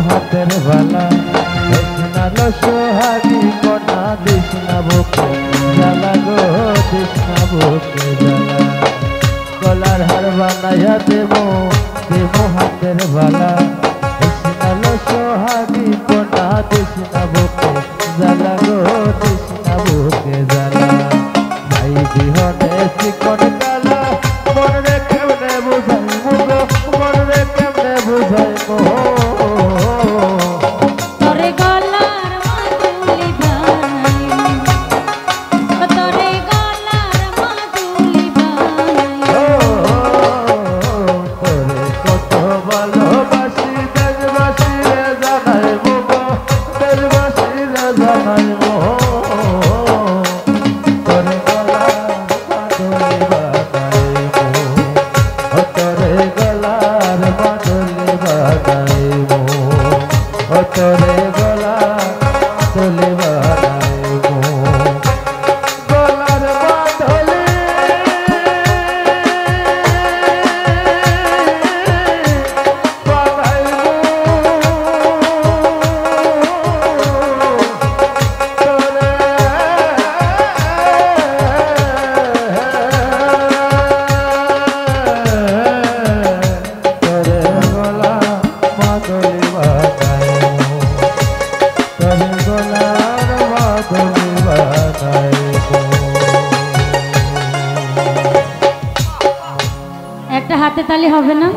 হাতের বালা কৃষ্ণা লো সোহাগী কন্যা কৃষ্ণা বুকে জ্বালা গো কৃষ্ণা বুকে জ্বালা গলার হার বানাইয়া দেবো দেবো হাতের বালা কৃষ্ণা লো সোহাগী কন্যা কৃষ্ণা বুকে জ্বালা গো কৃষ্ণা বুকে জ্বালা ভাই বিহনে চিকন কালা মন রে কেমনে বুঝাই মুগো মন রে কেমনে বুঝাই মোহ তোরে গলা তোলে বানাইবো গলার বাঁধলে একটা হাতে তালি হবে না?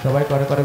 সবাই করে করে